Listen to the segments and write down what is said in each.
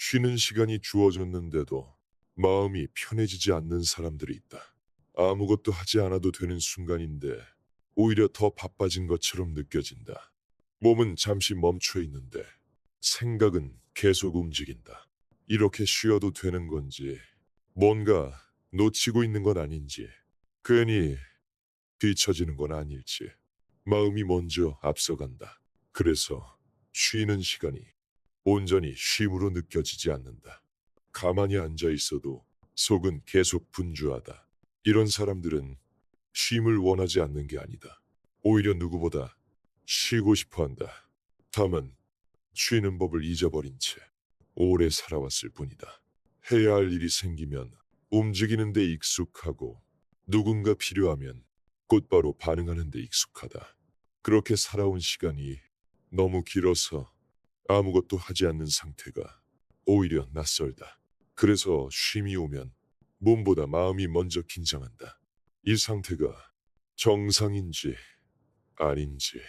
쉬는 시간이 주어졌는데도 마음이 편해지지 않는 사람들이 있다. 아무것도 하지 않아도 되는 순간인데 오히려 더 바빠진 것처럼 느껴진다. 몸은 잠시 멈춰 있는데 생각은 계속 움직인다. 이렇게 쉬어도 되는 건지, 뭔가 놓치고 있는 건 아닌지, 괜히 뒤처지는 건 아닐지, 마음이 먼저 앞서간다. 그래서 쉬는 시간이 온전히 쉼으로 느껴지지 않는다. 가만히 앉아 있어도 속은 계속 분주하다. 이런 사람들은 쉼을 원하지 않는 게 아니다. 오히려 누구보다 쉬고 싶어 한다. 다만 쉬는 법을 잊어버린 채 오래 살아왔을 뿐이다. 해야 할 일이 생기면 움직이는 데 익숙하고 누군가 필요하면 곧바로 반응하는 데 익숙하다. 그렇게 살아온 시간이 너무 길어서 아무것도 하지 않는 상태가 오히려 낯설다. 그래서 쉼이 오면 몸보다 마음이 먼저 긴장한다. 이 상태가 정상인지 아닌지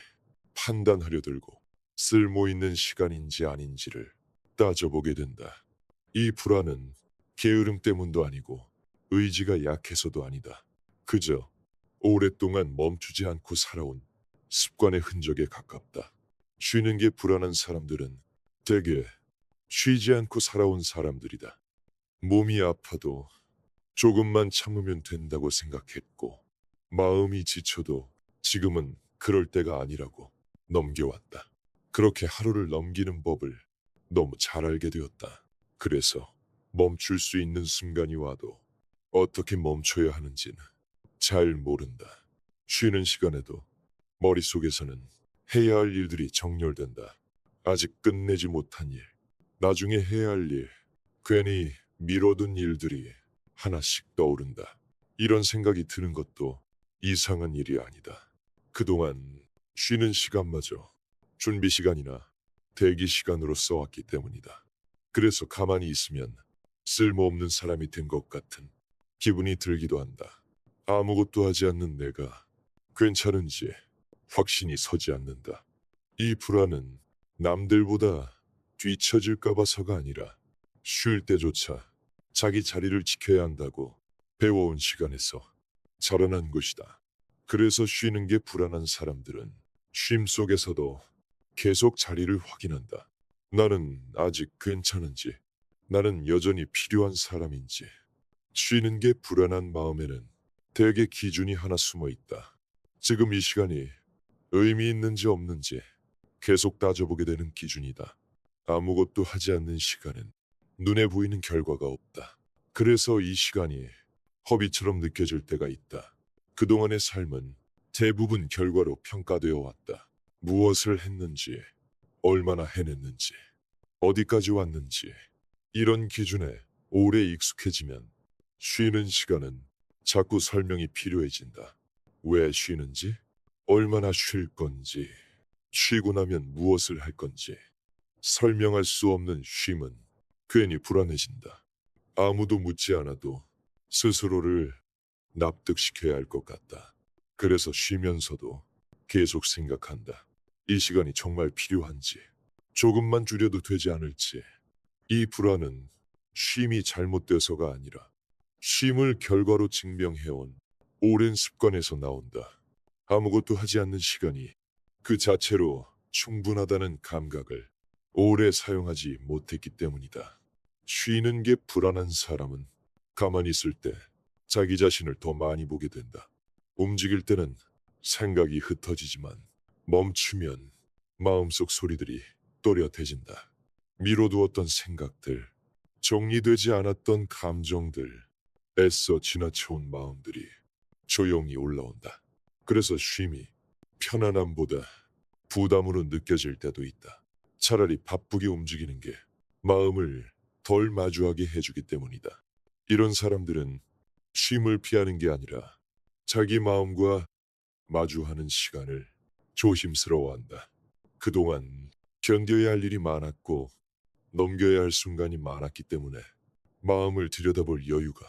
판단하려 들고 쓸모 있는 시간인지 아닌지를 따져보게 된다. 이 불안은 게으름 때문도 아니고 의지가 약해서도 아니다. 그저 오랫동안 멈추지 않고 살아온 습관의 흔적에 가깝다. 쉬는 게 불안한 사람들은 대개 쉬지 않고 살아온 사람들이다. 몸이 아파도 조금만 참으면 된다고 생각했고, 마음이 지쳐도 지금은 그럴 때가 아니라고 넘겨왔다. 그렇게 하루를 넘기는 법을 너무 잘 알게 되었다. 그래서 멈출 수 있는 순간이 와도 어떻게 멈춰야 하는지는 잘 모른다. 쉬는 시간에도 머릿속에서는 해야 할 일들이 정렬된다. 아직 끝내지 못한 일, 나중에 해야 할 일, 괜히 미뤄둔 일들이 하나씩 떠오른다. 이런 생각이 드는 것도 이상한 일이 아니다. 그동안 쉬는 시간마저 준비 시간이나 대기 시간으로 써왔기 때문이다. 그래서 가만히 있으면 쓸모없는 사람이 된 것 같은 기분이 들기도 한다. 아무것도 하지 않는 내가 괜찮은지 확신이 서지 않는다. 이 불안은 남들보다 뒤처질까 봐서가 아니라 쉴 때조차 자기 자리를 지켜야 한다고 배워온 시간에서 자라난 것이다. 그래서 쉬는 게 불안한 사람들은 쉼 속에서도 계속 자리를 확인한다. 나는 아직 괜찮은지, 나는 여전히 필요한 사람인지. 쉬는 게 불안한 마음에는 대개 기준이 하나 숨어 있다. 지금 이 시간이 의미 있는지 없는지 계속 따져보게 되는 기준이다. 아무것도 하지 않는 시간은 눈에 보이는 결과가 없다. 그래서 이 시간이 허비처럼 느껴질 때가 있다. 그동안의 삶은 대부분 결과로 평가되어 왔다. 무엇을 했는지, 얼마나 해냈는지, 어디까지 왔는지, 이런 기준에 오래 익숙해지면 쉬는 시간은 자꾸 설명이 필요해진다. 왜 쉬는지, 얼마나 쉴 건지, 쉬고 나면 무엇을 할 건지. 설명할 수 없는 쉼은 괜히 불안해진다. 아무도 묻지 않아도 스스로를 납득시켜야 할 것 같다. 그래서 쉬면서도 계속 생각한다. 이 시간이 정말 필요한지, 조금만 줄여도 되지 않을지. 이 불안은 쉼이 잘못돼서가 아니라 쉼을 결과로 증명해온 오랜 습관에서 나온다. 아무것도 하지 않는 시간이 그 자체로 충분하다는 감각을 오래 사용하지 못했기 때문이다. 쉬는 게 불안한 사람은 가만히 있을 때 자기 자신을 더 많이 보게 된다. 움직일 때는 생각이 흩어지지만 멈추면 마음속 소리들이 또렷해진다. 미뤄두었던 생각들, 정리되지 않았던 감정들, 애써 지나쳐온 마음들이 조용히 올라온다. 그래서 쉼이 편안함보다 부담으로 느껴질 때도 있다. 차라리 바쁘게 움직이는 게 마음을 덜 마주하게 해주기 때문이다. 이런 사람들은 쉼을 피하는 게 아니라 자기 마음과 마주하는 시간을 조심스러워한다. 그동안 견뎌야 할 일이 많았고 넘겨야 할 순간이 많았기 때문에 마음을 들여다볼 여유가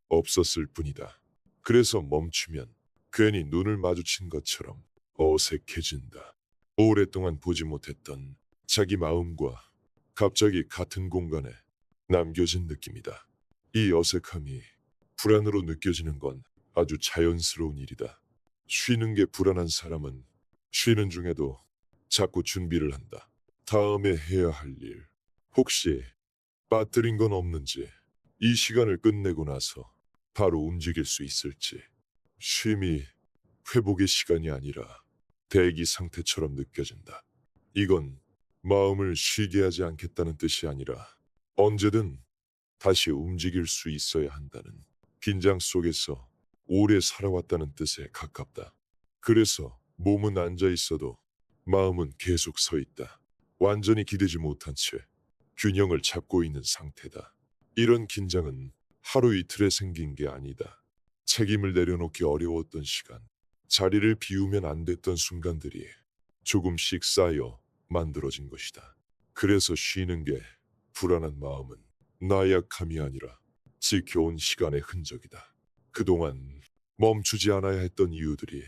없었을 뿐이다. 그래서 멈추면 괜히 눈을 마주친 것처럼 어색해진다. 오랫동안 보지 못했던 자기 마음과 갑자기 같은 공간에 남겨진 느낌이다. 이 어색함이 불안으로 느껴지는 건 아주 자연스러운 일이다. 쉬는 게 불안한 사람은 쉬는 중에도 자꾸 준비를 한다. 다음에 해야 할 일, 혹시 빠뜨린 건 없는지, 이 시간을 끝내고 나서 바로 움직일 수 있을지. 쉼이 회복의 시간이 아니라 대기 상태처럼 느껴진다. 이건 마음을 쉬게 하지 않겠다는 뜻이 아니라 언제든 다시 움직일 수 있어야 한다는, 긴장 속에서 오래 살아왔다는 뜻에 가깝다. 그래서 몸은 앉아 있어도 마음은 계속 서 있다. 완전히 기대지 못한 채 균형을 잡고 있는 상태다. 이런 긴장은 하루 이틀에 생긴 게 아니다. 책임을 내려놓기 어려웠던 시간, 자리를 비우면 안 됐던 순간들이 조금씩 쌓여 만들어진 것이다. 그래서 쉬는 게 불안한 마음은 나약함이 아니라 지켜온 시간의 흔적이다. 그동안 멈추지 않아야 했던 이유들이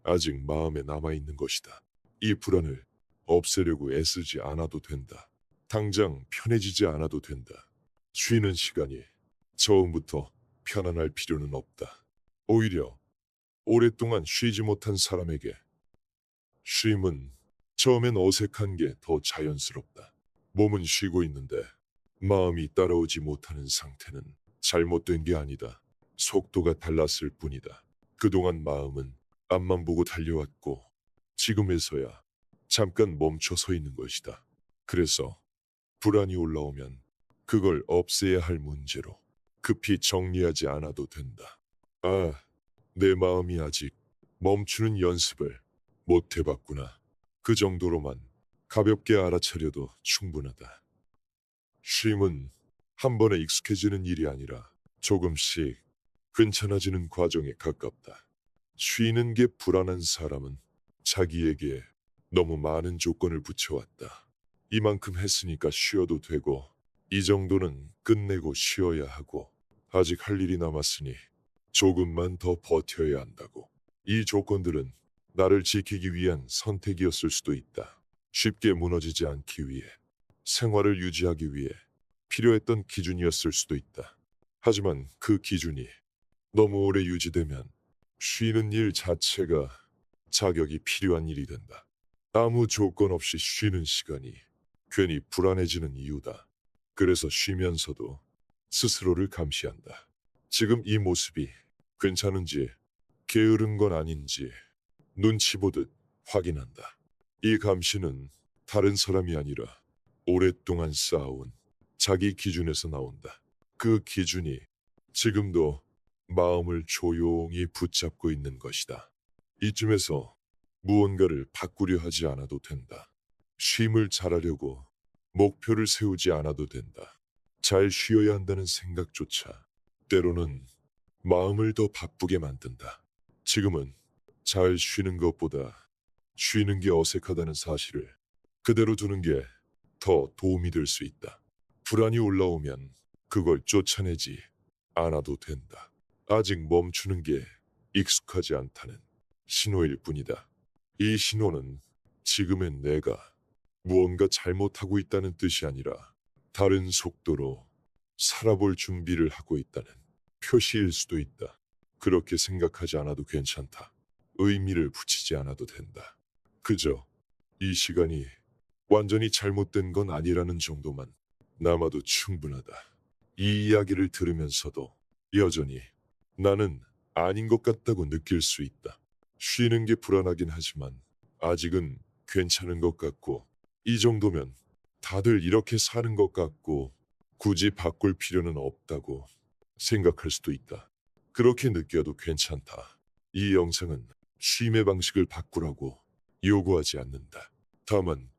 아직 마음에 남아있는 것이다. 이 불안을 없애려고 애쓰지 않아도 된다. 당장 편해지지 않아도 된다. 쉬는 시간이 처음부터 편안할 필요는 없다. 오히려 오랫동안 쉬지 못한 사람에게 쉼은 처음엔 어색한 게 더 자연스럽다. 몸은 쉬고 있는데 마음이 따라오지 못하는 상태는 잘못된 게 아니다. 속도가 달랐을 뿐이다. 그동안 마음은 앞만 보고 달려왔고 지금에서야 잠깐 멈춰 서 있는 것이다. 그래서 불안이 올라오면 그걸 없애야 할 문제로 급히 정리하지 않아도 된다. 아, 내 마음이 아직 멈추는 연습을 못 해봤구나. 그 정도로만 가볍게 알아차려도 충분하다. 쉼은 한 번에 익숙해지는 일이 아니라 조금씩 괜찮아지는 과정에 가깝다. 쉬는 게 불안한 사람은 자기에게 너무 많은 조건을 붙여왔다. 이만큼 했으니까 쉬어도 되고, 이 정도는 끝내고 쉬어야 하고, 아직 할 일이 남았으니 조금만 더 버텨야 한다고. 이 조건들은 나를 지키기 위한 선택이었을 수도 있다. 쉽게 무너지지 않기 위해, 생활을 유지하기 위해 필요했던 기준이었을 수도 있다. 하지만 그 기준이 너무 오래 유지되면 쉬는 일 자체가 자격이 필요한 일이 된다. 아무 조건 없이 쉬는 시간이 괜히 불안해지는 이유다. 그래서 쉬면서도 스스로를 감시한다. 지금 이 모습이 괜찮은지, 게으른 건 아닌지 눈치 보듯 확인한다. 이 감시는 다른 사람이 아니라 오랫동안 쌓아온 자기 기준에서 나온다. 그 기준이 지금도 마음을 조용히 붙잡고 있는 것이다. 이쯤에서 무언가를 바꾸려 하지 않아도 된다. 쉼을 잘하려고 목표를 세우지 않아도 된다. 잘 쉬어야 한다는 생각조차 때로는 마음을 더 바쁘게 만든다. 지금은 잘 쉬는 것보다 쉬는 게 어색하다는 사실을 그대로 두는 게 더 도움이 될 수 있다. 불안이 올라오면 그걸 쫓아내지 않아도 된다. 아직 멈추는 게 익숙하지 않다는 신호일 뿐이다. 이 신호는 지금의 내가 무언가 잘못하고 있다는 뜻이 아니라 다른 속도로 살아볼 준비를 하고 있다는 표시일 수도 있다. 그렇게 생각하지 않아도 괜찮다. 의미를 붙이지 않아도 된다. 그저 이 시간이 완전히 잘못된 건 아니라는 정도만 남아도 충분하다. 이 이야기를 들으면서도 여전히 나는 아닌 것 같다고 느낄 수 있다. 쉬는 게 불안하긴 하지만 아직은 괜찮은 것 같고, 이 정도면 다들 이렇게 사는 것 같고 굳이 바꿀 필요는 없다고 생각할 수도 있다. 그렇게 느껴도 괜찮다. 이 영상은 쉼의 방식을 바꾸라고 요구하지 않는다. 다만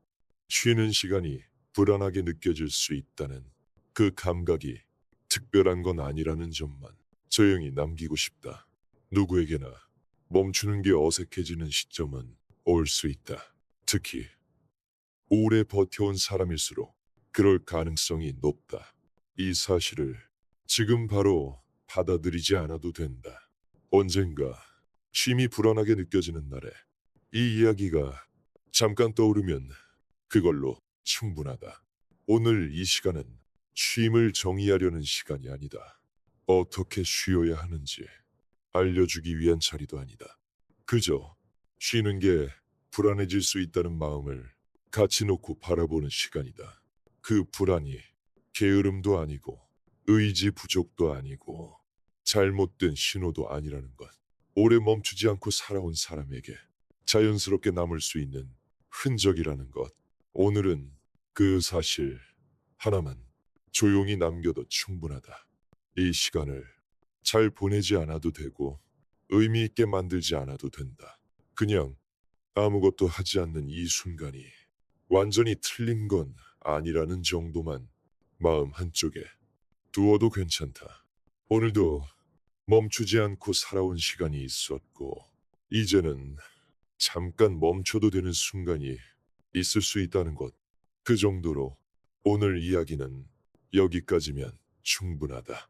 쉬는 시간이 불안하게 느껴질 수 있다는 그 감각이 특별한 건 아니라는 점만 조용히 남기고 싶다. 누구에게나 멈추는 게 어색해지는 시점은 올 수 있다. 특히 오래 버텨온 사람일수록 그럴 가능성이 높다. 이 사실을 지금 바로 받아들이지 않아도 된다. 언젠가 쉼이 불안하게 느껴지는 날에 이 이야기가 잠깐 떠오르면 그걸로 충분하다. 오늘 이 시간은 쉼을 정의하려는 시간이 아니다. 어떻게 쉬어야 하는지 알려주기 위한 자리도 아니다. 그저 쉬는 게 불안해질 수 있다는 마음을 같이 놓고 바라보는 시간이다. 그 불안이 게으름도 아니고 의지 부족도 아니고 잘못된 신호도 아니라는 것. 오래 멈추지 않고 살아온 사람에게 자연스럽게 남을 수 있는 흔적이라는 것. 오늘은 그 사실 하나만 조용히 남겨도 충분하다. 이 시간을 잘 보내지 않아도 되고 의미 있게 만들지 않아도 된다. 그냥 아무것도 하지 않는 이 순간이 완전히 틀린 건 아니라는 정도만 마음 한쪽에 두어도 괜찮다. 오늘도 멈추지 않고 살아온 시간이 있었고, 이제는 잠깐 멈춰도 되는 순간이 있을 수 있다는 것. 그 정도로 오늘 이야기는 여기까지면 충분하다.